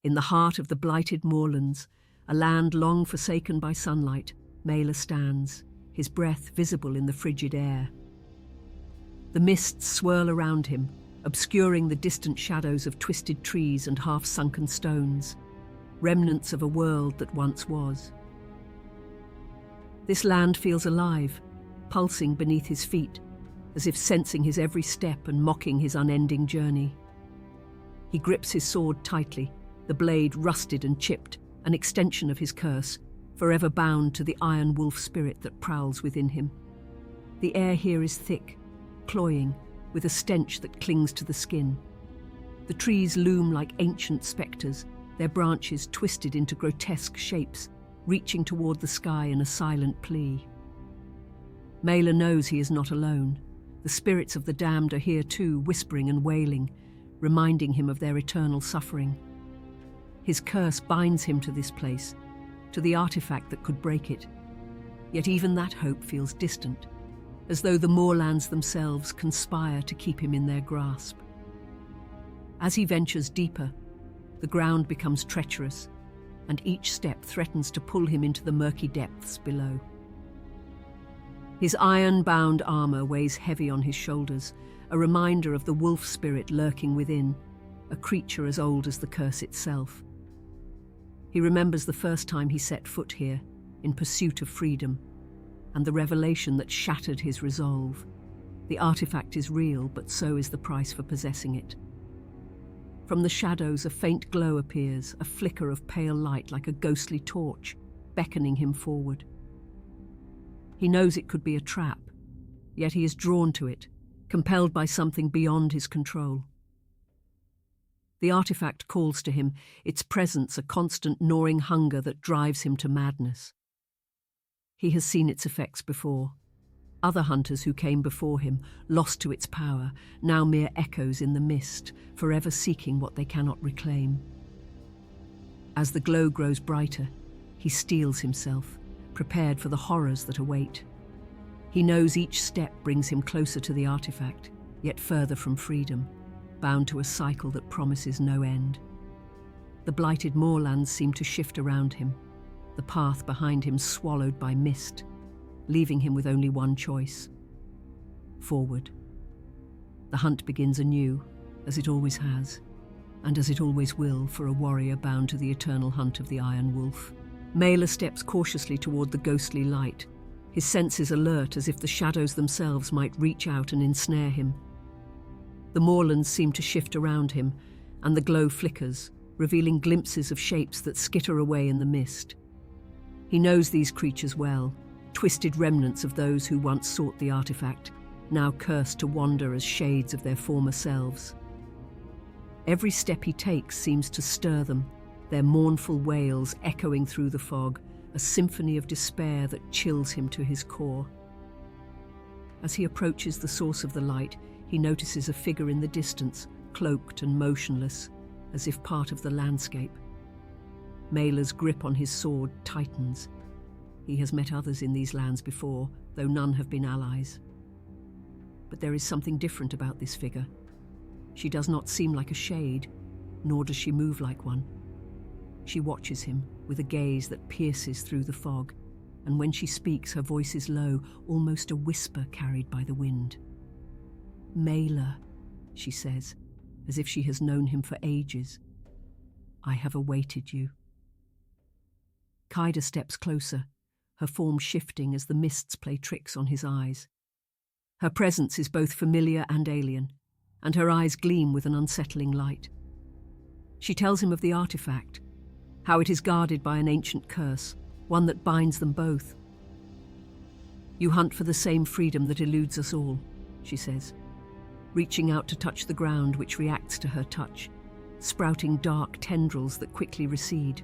In the heart of the Blighted Moorlands, a land long forsaken by sunlight, Maelor stands, his breath visible in the frigid air. The mists swirl around him, obscuring the distant shadows of twisted trees and half-sunken stones, remnants of a world that once was. This land feels alive, pulsing beneath his feet, as if sensing his every step and mocking his unending journey. He grips his sword tightly, the blade rusted and chipped, an extension of his curse, forever bound to the iron wolf spirit that prowls within him. The air here is thick, cloying, with a stench that clings to the skin. The trees loom like ancient spectres, their branches twisted into grotesque shapes, reaching toward the sky in a silent plea. Maelor knows he is not alone. The spirits of the damned are here too, whispering and wailing, reminding him of their eternal suffering. His curse binds him to this place, to the artifact that could break it. Yet even that hope feels distant, as though the moorlands themselves conspire to keep him in their grasp. As he ventures deeper, the ground becomes treacherous, and each step threatens to pull him into the murky depths below. His iron-bound armor weighs heavy on his shoulders, a reminder of the wolf spirit lurking within, a creature as old as the curse itself. He remembers the first time he set foot here, in pursuit of freedom, and the revelation that shattered his resolve. The artifact is real, but so is the price for possessing it. From the shadows, a faint glow appears, a flicker of pale light like a ghostly torch, beckoning him forward. He knows it could be a trap, yet he is drawn to it, compelled by something beyond his control. The artifact calls to him, its presence a constant gnawing hunger that drives him to madness. He has seen its effects before. Other hunters who came before him, lost to its power, now mere echoes in the mist, forever seeking what they cannot reclaim. As the glow grows brighter, he steels himself, prepared for the horrors that await. He knows each step brings him closer to the artifact, yet further from freedom, bound to a cycle that promises no end. The Blighted Moorlands seem to shift around him, the path behind him swallowed by mist, leaving him with only one choice: forward. The hunt begins anew, as it always has, and as it always will for a warrior bound to the eternal hunt of the Iron Wolf. Maelor steps cautiously toward the ghostly light, his senses alert as if the shadows themselves might reach out and ensnare him. The moorlands seem to shift around him, and the glow flickers, revealing glimpses of shapes that skitter away in the mist. He knows these creatures well, twisted remnants of those who once sought the artifact, now cursed to wander as shades of their former selves. Every step he takes seems to stir them, their mournful wails echoing through the fog, a symphony of despair that chills him to his core. As he approaches the source of the light, he notices a figure in the distance, cloaked and motionless, as if part of the landscape. Maelor's grip on his sword tightens. He has met others in these lands before, though none have been allies. But there is something different about this figure. She does not seem like a shade, nor does she move like one. She watches him with a gaze that pierces through the fog, and when she speaks, her voice is low, almost a whisper carried by the wind. "Maelor," she says, as if she has known him for ages. "I have awaited you." Kaida steps closer, her form shifting as the mists play tricks on his eyes. Her presence is both familiar and alien, and her eyes gleam with an unsettling light. She tells him of the artifact, how it is guarded by an ancient curse, one that binds them both. "You hunt for the same freedom that eludes us all," she says, reaching out to touch the ground which reacts to her touch, sprouting dark tendrils that quickly recede.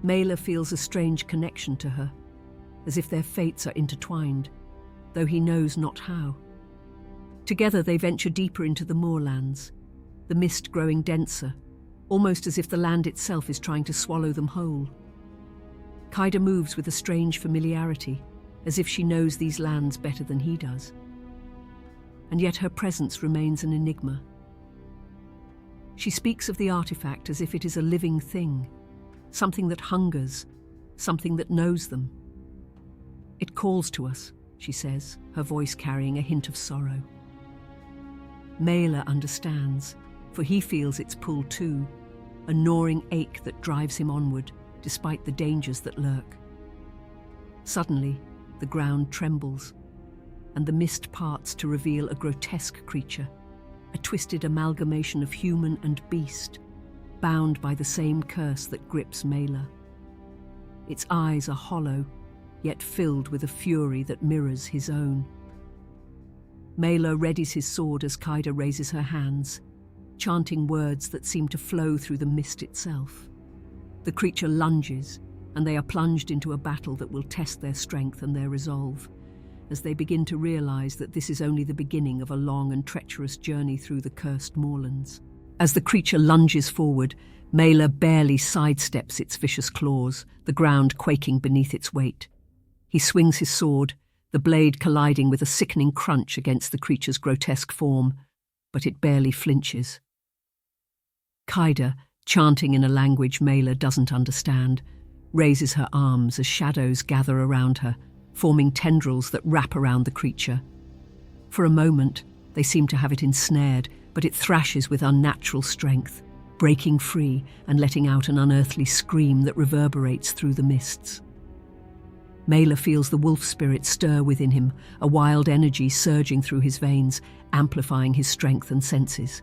Maelor feels a strange connection to her, as if their fates are intertwined, though he knows not how. Together they venture deeper into the moorlands, the mist growing denser, almost as if the land itself is trying to swallow them whole. Kaida moves with a strange familiarity, as if she knows these lands better than he does. And yet her presence remains an enigma. She speaks of the artifact as if it is a living thing, something that hungers, something that knows them. "It calls to us," she says, her voice carrying a hint of sorrow. Maelor understands, for he feels its pull too, a gnawing ache that drives him onward, despite the dangers that lurk. Suddenly, the ground trembles, and the mist parts to reveal a grotesque creature, a twisted amalgamation of human and beast, bound by the same curse that grips Maelor. Its eyes are hollow, yet filled with a fury that mirrors his own. Maelor readies his sword as Kaida raises her hands, chanting words that seem to flow through the mist itself. The creature lunges, and they are plunged into a battle that will test their strength and their resolve, as they begin to realize that this is only the beginning of a long and treacherous journey through the cursed moorlands. As the creature lunges forward, Maelor barely sidesteps its vicious claws, the ground quaking beneath its weight. He swings his sword, the blade colliding with a sickening crunch against the creature's grotesque form, but it barely flinches. Kaida, chanting in a language Maelor doesn't understand, raises her arms as shadows gather around her, forming tendrils that wrap around the creature. For a moment, they seem to have it ensnared, but it thrashes with unnatural strength, breaking free and letting out an unearthly scream that reverberates through the mists. Maelor feels the wolf spirit stir within him, a wild energy surging through his veins, amplifying his strength and senses.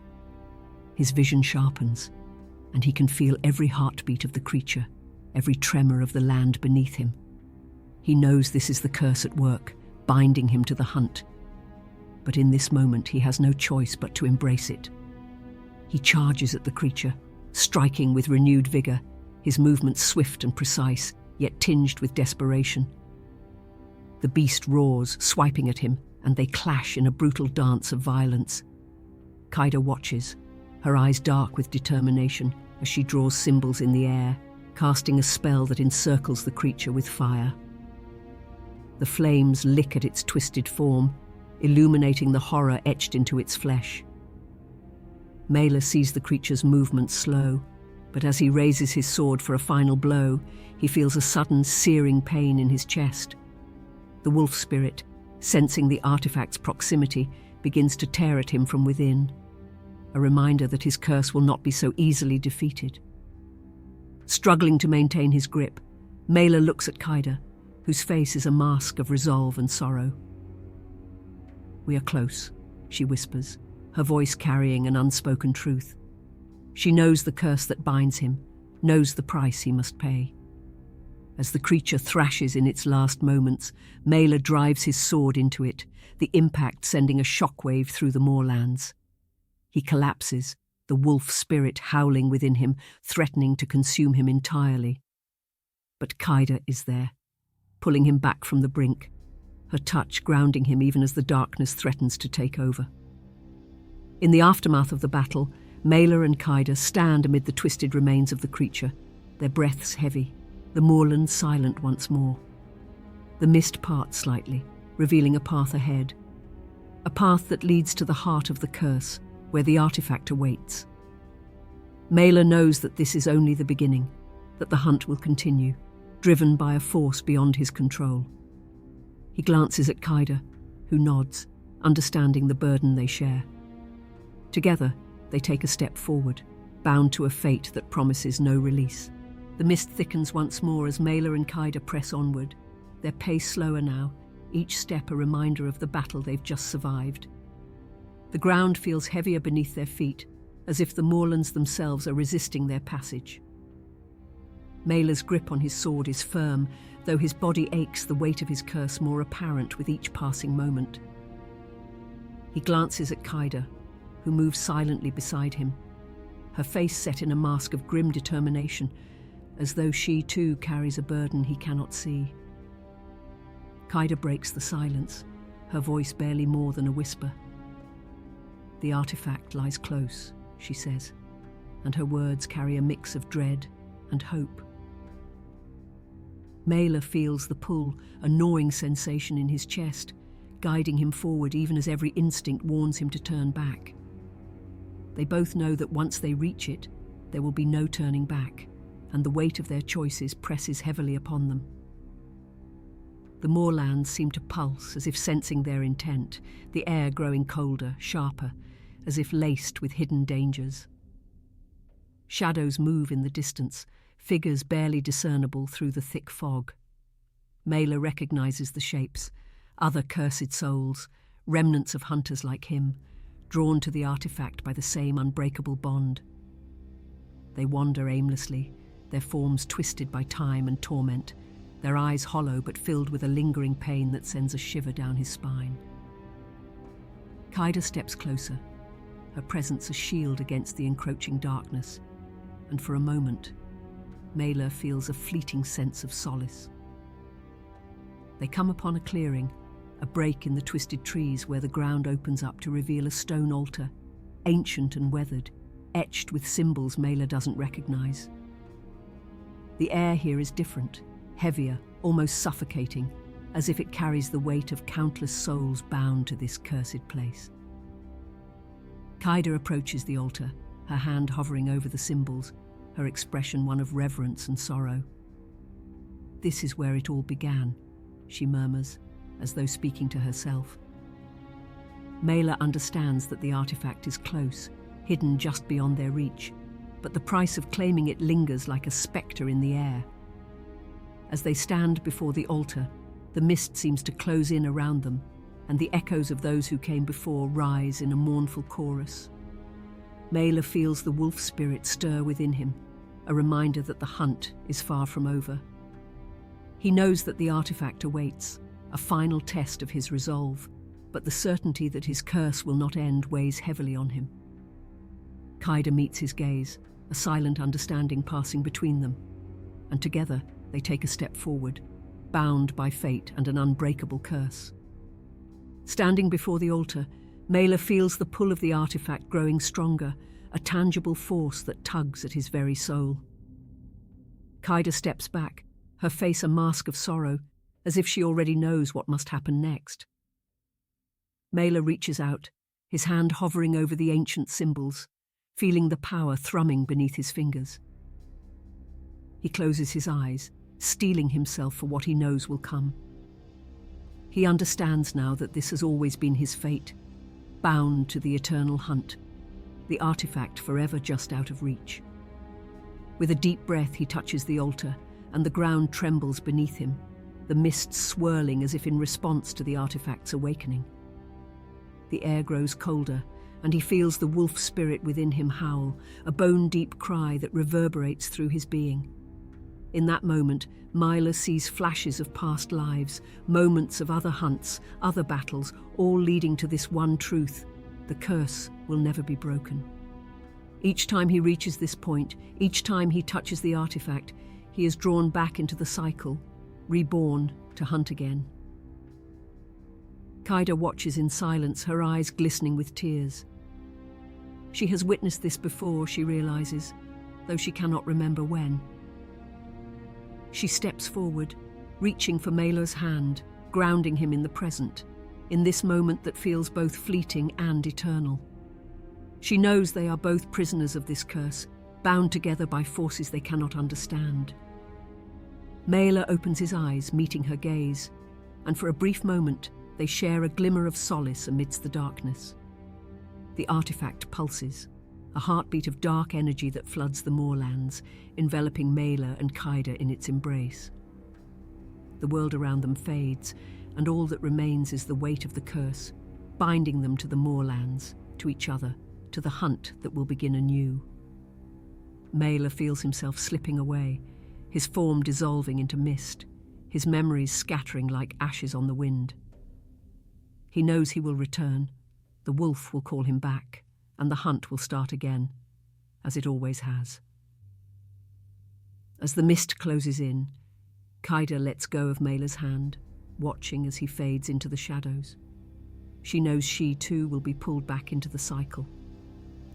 His vision sharpens, and he can feel every heartbeat of the creature, every tremor of the land beneath him. He knows this is the curse at work, binding him to the hunt. But in this moment he has no choice but to embrace it. He charges at the creature, striking with renewed vigor, his movements swift and precise, yet tinged with desperation. The beast roars, swiping at him, and they clash in a brutal dance of violence. Kaida watches, her eyes dark with determination, as she draws symbols in the air, casting a spell that encircles the creature with fire. The flames lick at its twisted form, illuminating the horror etched into its flesh. Maelor sees the creature's movements slow, but as he raises his sword for a final blow, he feels a sudden searing pain in his chest. The wolf spirit, sensing the artifact's proximity, begins to tear at him from within, a reminder that his curse will not be so easily defeated. Struggling to maintain his grip, Maelor looks at Kaida, whose face is a mask of resolve and sorrow. "We are close," she whispers, her voice carrying an unspoken truth. She knows the curse that binds him, knows the price he must pay. As the creature thrashes in its last moments, Maelor drives his sword into it, the impact sending a shockwave through the moorlands. He collapses, the wolf spirit howling within him, threatening to consume him entirely. But Kaida is there, pulling him back from the brink, her touch grounding him even as the darkness threatens to take over. In the aftermath of the battle, Maelor and Kaida stand amid the twisted remains of the creature, their breaths heavy, the moorland silent once more. The mist parts slightly, revealing a path ahead, a path that leads to the heart of the curse, where the artifact awaits. Maelor knows that this is only the beginning, that the hunt will continue, driven by a force beyond his control. He glances at Kaida, who nods, understanding the burden they share. Together, they take a step forward, bound to a fate that promises no release. The mist thickens once more as Maelor and Kaida press onward, their pace slower now, each step a reminder of the battle they've just survived. The ground feels heavier beneath their feet, as if the moorlands themselves are resisting their passage. Maelor's grip on his sword is firm, though his body aches, the weight of his curse more apparent with each passing moment. He glances at Kaida, who moves silently beside him, her face set in a mask of grim determination, as though she too carries a burden he cannot see. Kaida breaks the silence, her voice barely more than a whisper. "The artifact lies close," she says, and her words carry a mix of dread and hope. Maelor feels the pull, a gnawing sensation in his chest, guiding him forward even as every instinct warns him to turn back. They both know that once they reach it, there will be no turning back, and the weight of their choices presses heavily upon them. The moorlands seem to pulse as if sensing their intent, the air growing colder, sharper, as if laced with hidden dangers. Shadows move in the distance, figures barely discernible through the thick fog. Maelor recognizes the shapes, other cursed souls, remnants of hunters like him, drawn to the artifact by the same unbreakable bond. They wander aimlessly, their forms twisted by time and torment, their eyes hollow but filled with a lingering pain that sends a shiver down his spine. Kaida steps closer, her presence a shield against the encroaching darkness, and for a moment, Maelor feels a fleeting sense of solace. They come upon a clearing, a break in the twisted trees where the ground opens up to reveal a stone altar, ancient and weathered, etched with symbols Maelor doesn't recognize. The air here is different, heavier, almost suffocating, as if it carries the weight of countless souls bound to this cursed place. Kaida approaches the altar, her hand hovering over the symbols, her expression one of reverence and sorrow. "This is where it all began," she murmurs, as though speaking to herself. Maelor understands that the artifact is close, hidden just beyond their reach, but the price of claiming it lingers like a spectre in the air. As they stand before the altar, the mist seems to close in around them, and the echoes of those who came before rise in a mournful chorus. Maelor feels the wolf spirit stir within him, a reminder that the hunt is far from over. He knows that the artifact awaits, a final test of his resolve, but the certainty that his curse will not end weighs heavily on him. Kaida meets his gaze, a silent understanding passing between them, and together they take a step forward, bound by fate and an unbreakable curse. Standing before the altar, Maelor feels the pull of the artifact growing stronger, a tangible force that tugs at his very soul. Kaida steps back, her face a mask of sorrow, as if she already knows what must happen next. Maelor reaches out, his hand hovering over the ancient symbols, feeling the power thrumming beneath his fingers. He closes his eyes, steeling himself for what he knows will come. He understands now that this has always been his fate, bound to the eternal hunt, the artifact forever just out of reach. With a deep breath he touches the altar, and the ground trembles beneath him, the mist swirling as if in response to the artifact's awakening. The air grows colder, and he feels the wolf spirit within him howl, a bone-deep cry that reverberates through his being. In that moment, Maelor sees flashes of past lives, moments of other hunts, other battles, all leading to this one truth: the curse will never be broken. Each time he reaches this point, each time he touches the artifact, he is drawn back into the cycle, reborn to hunt again. Kaida watches in silence, her eyes glistening with tears. She has witnessed this before, she realizes, though she cannot remember when. She steps forward, reaching for Maelor's hand, grounding him in the present, in this moment that feels both fleeting and eternal. She knows they are both prisoners of this curse, bound together by forces they cannot understand. Maelor opens his eyes, meeting her gaze, and for a brief moment they share a glimmer of solace amidst the darkness. The artifact pulses, a heartbeat of dark energy that floods the moorlands, enveloping Maelor and Kaida in its embrace. The world around them fades, and all that remains is the weight of the curse, binding them to the moorlands, to each other, to the hunt that will begin anew. Maelor feels himself slipping away, his form dissolving into mist, his memories scattering like ashes on the wind. He knows he will return, the wolf will call him back, and the hunt will start again, as it always has. As the mist closes in, Kaida lets go of Maelor's hand, watching as he fades into the shadows. She knows she too will be pulled back into the cycle,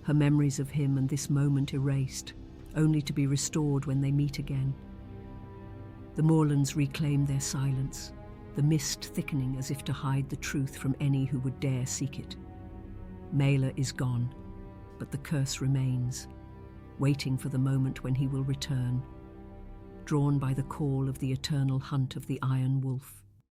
her memories of him and this moment erased, only to be restored when they meet again. The moorlands reclaim their silence, the mist thickening as if to hide the truth from any who would dare seek it. Maelor is gone, but the curse remains, waiting for the moment when he will return, drawn by the call of the eternal hunt of the Iron Wolf.